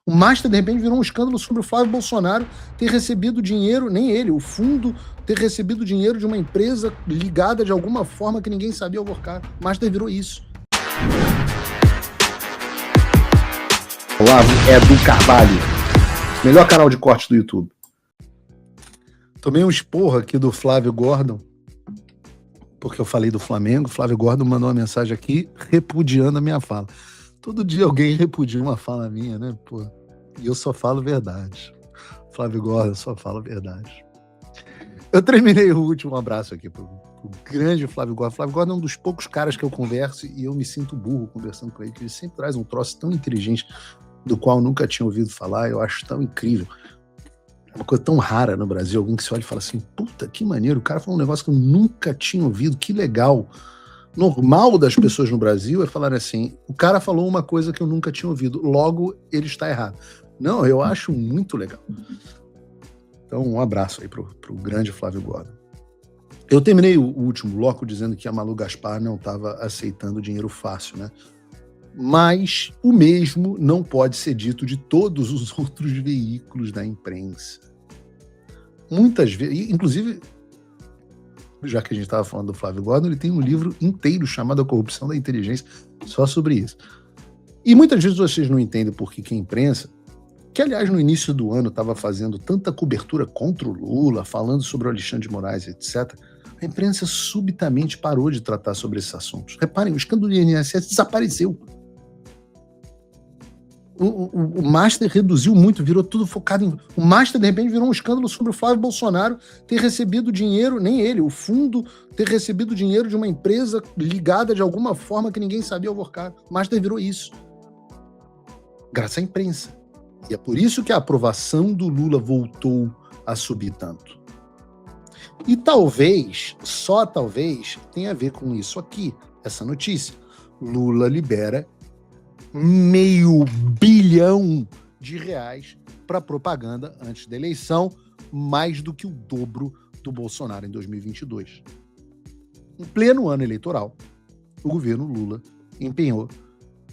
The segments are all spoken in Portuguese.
O Master, de repente, virou um escândalo sobre o Flávio Bolsonaro ter recebido dinheiro, nem ele, o fundo ter recebido dinheiro de uma empresa ligada de alguma forma que ninguém sabia ao Workar. O Master virou isso. Olavo Edu Carvalho, melhor canal de corte do YouTube. Tomei um esporro aqui do Flávio Gordon, porque eu falei do Flamengo. O Flávio Gordon mandou uma mensagem aqui repudiando a minha fala. Todo dia alguém repudia uma fala minha, né? Pô, e eu só falo verdade. Flávio Gordon só fala verdade. Eu terminei o último abraço aqui pro grande Flávio Gordon. Flávio Gordon é um dos poucos caras que eu converso e eu me sinto burro conversando com ele, que ele sempre traz um troço tão inteligente do qual eu nunca tinha ouvido falar. Eu acho tão incrível. É uma coisa tão rara no Brasil, alguém que se olha e fala assim, puta, que maneiro, o cara falou um negócio que eu nunca tinha ouvido, que legal. Normal das pessoas no Brasil é falar assim, o cara falou uma coisa que eu nunca tinha ouvido, logo ele está errado. Não, eu acho muito legal. Então, um abraço aí pro grande Flávio Gordon. Eu terminei o último bloco dizendo que a Malu Gaspar não estava aceitando dinheiro fácil, né? Mas o mesmo não pode ser dito de todos os outros veículos da imprensa. Muitas vezes, inclusive, já que a gente estava falando do Flávio Gordon, ele tem um livro inteiro chamado A Corrupção da Inteligência, só sobre isso. E muitas vezes vocês não entendem por que a imprensa, que aliás no início do ano estava fazendo tanta cobertura contra o Lula, falando sobre o Alexandre de Moraes, etc., a imprensa subitamente parou de tratar sobre esses assuntos. Reparem, o escândalo do INSS desapareceu. O Master reduziu muito, virou tudo focado em... O Master, de repente, virou um escândalo sobre o Flávio Bolsonaro ter recebido dinheiro, nem ele, o fundo ter recebido dinheiro de uma empresa ligada de alguma forma que ninguém sabia ao Workar. O Master virou isso. Graças à imprensa. E é por isso que a aprovação do Lula voltou a subir tanto. E talvez, só talvez, tenha a ver com isso aqui, essa notícia. Lula libera R$500 bilhão para propaganda antes da eleição, mais do que o dobro do Bolsonaro em 2022. Em pleno ano eleitoral, o governo Lula empenhou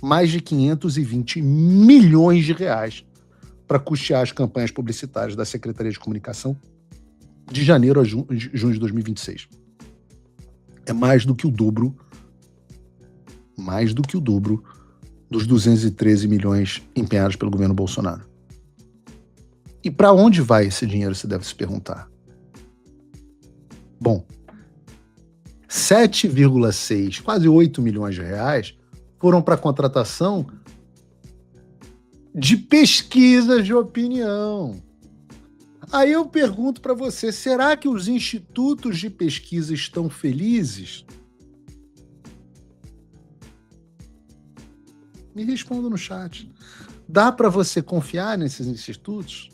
mais de R$520 milhões para custear as campanhas publicitárias da Secretaria de Comunicação de janeiro a junho de 2026. É mais do que o dobro dos 213 milhões empenhados pelo governo Bolsonaro. E para onde vai esse dinheiro, você deve se perguntar. Bom, 7,6, quase 8 milhões de reais foram para a contratação de pesquisas de opinião. Aí eu pergunto para você, será que os institutos de pesquisa estão felizes? Me responda no chat. Dá para você confiar nesses institutos?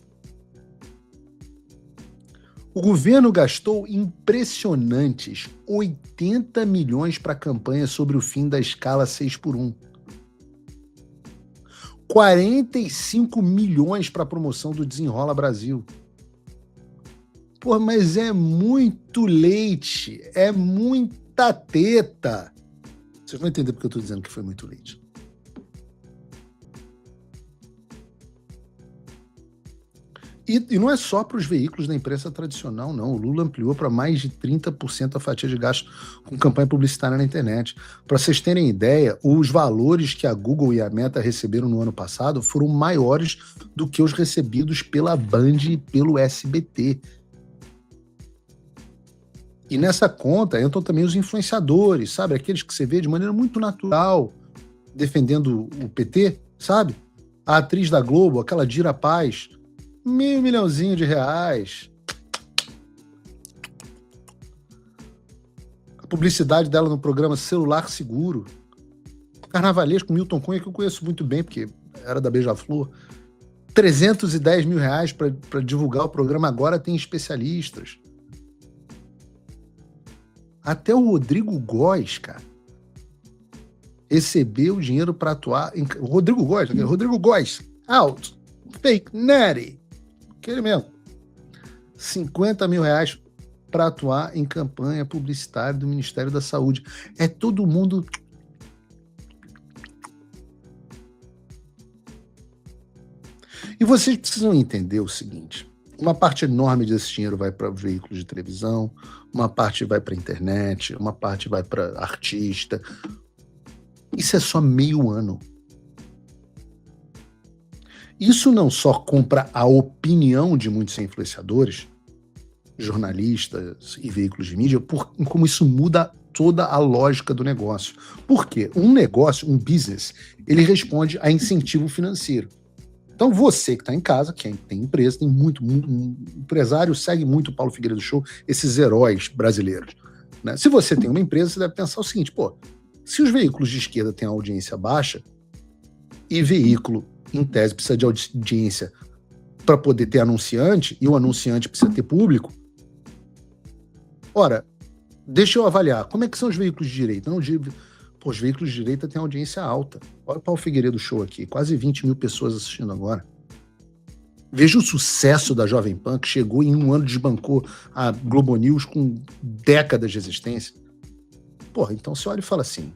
O governo gastou impressionantes 80 milhões para a campanha sobre o fim da escala 6x1. 45 milhões para a promoção do Desenrola Brasil. Pô, mas é muito leite, é muita teta. Vocês vão entender porque eu estou dizendo que foi muito leite. E não é só para os veículos da imprensa tradicional, não. O Lula ampliou para mais de 30% a fatia de gasto com campanha publicitária na internet. Para vocês terem ideia, os valores que a Google e a Meta receberam no ano passado foram maiores do que os recebidos pela Band e pelo SBT. E nessa conta entram também os influenciadores, sabe? Aqueles que você vê de maneira muito natural defendendo o PT, sabe? A atriz da Globo, aquela Dira Paz, R$1 milhãozinho. A publicidade dela no programa Celular Seguro. Carnavalesco, Milton Cunha, que eu conheço muito bem, porque era da Beija-Flor. R$310 mil para divulgar o programa. Agora tem especialistas. Até o Rodrigo Góes, cara, recebeu dinheiro para atuar em... Rodrigo Góes, out, fake, nutty. Aquele mesmo. R$50 mil para atuar em campanha publicitária do Ministério da Saúde. É todo mundo... E vocês precisam entender o seguinte: uma parte enorme desse dinheiro vai para veículos de televisão, uma parte vai para internet, uma parte vai para artista. Isso é só meio ano. Isso não só compra a opinião de muitos influenciadores, jornalistas e veículos de mídia, como isso muda toda a lógica do negócio. Por quê? Um negócio, um business, ele responde a incentivo financeiro. Então você que está em casa, quem tem empresa, tem muito empresário segue muito o Paulo Figueiredo Show, esses heróis brasileiros, né? Se você tem uma empresa, você deve pensar o seguinte: se os veículos de esquerda têm audiência baixa e veículo, em tese, precisa de audiência para poder ter anunciante, e o anunciante precisa ter público, ora, deixa eu avaliar, como é que são os veículos de direita? Os veículos de direita têm audiência alta. Olha o Paulo Figueiredo Show aqui, quase 20 mil pessoas assistindo agora. Veja o sucesso da Jovem Pan, que chegou em um ano, desbancou a Globo News com décadas de existência. Então você olha e fala assim: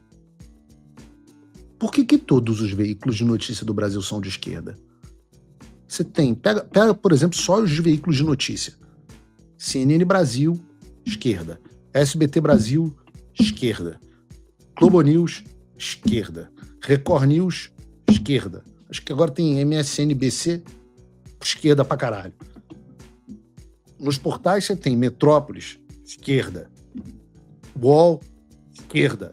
por que todos os veículos de notícia do Brasil são de esquerda? Você pega, por exemplo, só os veículos de notícia. CNN Brasil, esquerda. SBT Brasil, esquerda. Globo News, esquerda. Record News, esquerda. Acho que agora tem MSNBC, esquerda pra caralho. Nos portais você tem Metrópolis, esquerda. UOL, esquerda.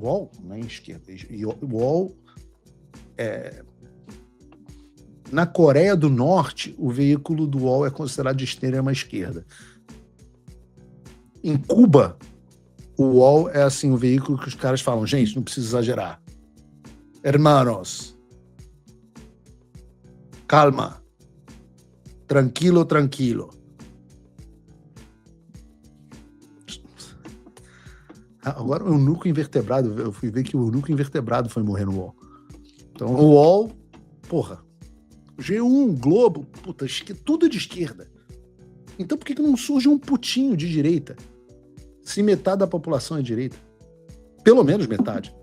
UOL não é esquerda. UOL na Coreia do Norte, o veículo do UOL é considerado de extrema esquerda. Em Cuba, o UOL é assim, o veículo que os caras falam: gente, não precisa exagerar. Hermanos, calma. Tranquilo, tranquilo. Agora, o núcleo invertebrado, eu fui ver que o núcleo invertebrado foi morrer no UOL. Então, o UOL, G1, Globo, tudo de esquerda. Então, por que não surge um putinho de direita? Se metade da população é direita. Pelo menos metade.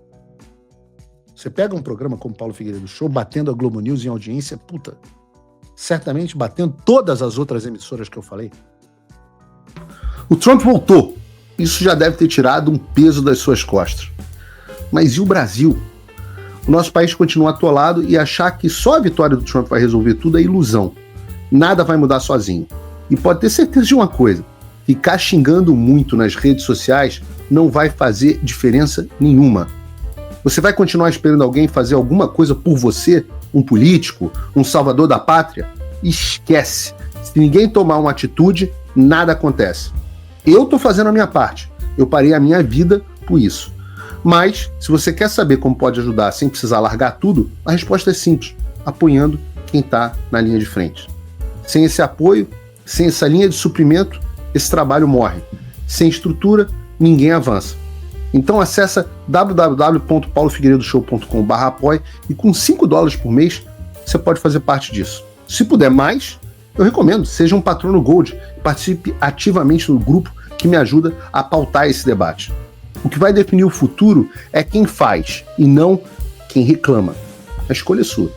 Você pega um programa como Paulo Figueiredo Show, batendo a Globo News em audiência, certamente batendo todas as outras emissoras que eu falei. O Trump voltou. Isso já deve ter tirado um peso das suas costas. Mas e o Brasil? O nosso país continua atolado, e achar que só a vitória do Trump vai resolver tudo é ilusão. Nada vai mudar sozinho. E pode ter certeza de uma coisa: ficar xingando muito nas redes sociais não vai fazer diferença nenhuma. Você vai continuar esperando alguém fazer alguma coisa por você? Um político? Um salvador da pátria? Esquece. Se ninguém tomar uma atitude, nada acontece. Eu tô fazendo a minha parte. Eu parei a minha vida por isso. Mas, se você quer saber como pode ajudar sem precisar largar tudo, a resposta é simples: apoiando quem está na linha de frente. Sem esse apoio, sem essa linha de suprimento, esse trabalho morre. Sem estrutura, ninguém avança. Então acessa www.paulofigueiredoshow.com/apoie e com $5 por mês você pode fazer parte disso. Se puder mais, eu recomendo, seja um patrono Gold e participe ativamente no grupo que me ajuda a pautar esse debate. O que vai definir o futuro é quem faz e não quem reclama. A escolha é sua.